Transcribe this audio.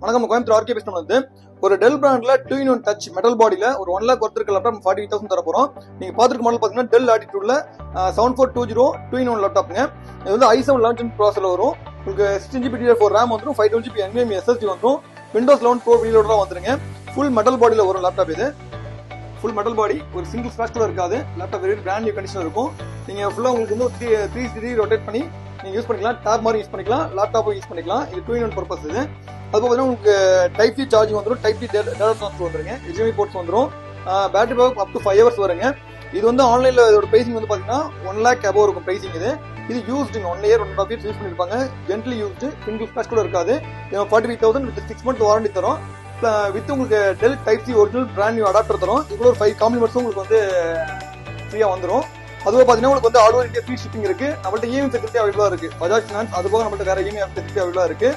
வணக்கம், கோயம்புத்தூர் ஆர்கே பேசணும். வந்து ஒரு டெல் பிராண்ட்ல 2-in-1 டச் மெட்டல் பாடியில ஒரு 1 lakh ஒருத்தருக்கு லேப்டாப் 48,000 தர போறோம். நீங்க பாத்துருக்க மாடல் பாத்தீங்கன்னா டெல் ஆட்டிடியூட்ல 7420 2-in-1 லேப்டாப்ங்க. இது வந்து i7 11 ப்ராசஸர்ல வரும். உங்களுக்கு 16GB DDR4 RAM வந்துடும், 512GB NVMe SSD வந்துடும், Windows 11 Pro ரீலோடலாம் வந்துருங்க. ஃபுல் மெட்டல் பாடியில வரும் லேப்டாப். இது ஃபுல் மெட்டல் பாடி, ஒரு சிங்கிள் ஸ்கிராட்ச் கூட இருக்காது. Laptop very brand new condition இருக்கும். நீங்க ஃபுல்லா உங்களுக்கு வந்து 360 ரொட்டேட் பண்ணி நீங்க யூஸ் பண்ணிக்கலாம். டேப் மாதிரி யூஸ் பண்ணிக்கலாம், லேப்டாப்பும் யூஸ் பண்ணிக்கலாம். இது 2-in-1 பர்பஸ். இது அது பார்த்தீங்கன்னா உங்களுக்கு டைப் சி சார்ஜிங் வந்துடும், டைப் சி டேட்டா ட்ரான்ஸ்ஃபர் வந்துருங்க, HDMI போர்ட்ஸ் வந்துடும், battery backup up to 5 hours வருங்க. இது வந்து ஆன்லைன்ல இதோட பிரைசிங் வந்து பாத்தீங்கன்னா 1 lakh above இருக்கும் பிரைசிங். இது யூஸ்டு 1 year 1.5 years யூஸ் பண்ணிருப்பாங்க. ஜென்ட்லி யூஸ்டு, சிங்கிள் ஸ்கிராட்ச் கூட இருக்காது. 45,000 வித் 6 month வாரண்டி தரும். வித் உங்களுக்கு Dell type C original brand new adapter தரும். இவ்வளோ ஒரு 5 காம்ப்ளிமெண்ட்ஸும் உங்களுக்கு வந்து ஃப்ரீயா வந்துடும். அதுவும் பாத்தீங்கன்னா உங்களுக்கு வந்து all over India free shipping இருக்கு. நம்மள்ட்ட EMI ஃபெசிலிட்டி அவைலபிளா இருக்கு. பஜாஜ் ஃபினான்ஸ் அது போக நம்மள்ட்ட வேற EMI ஃபெசிலிட்டி அவைலபிளா இருக்கு.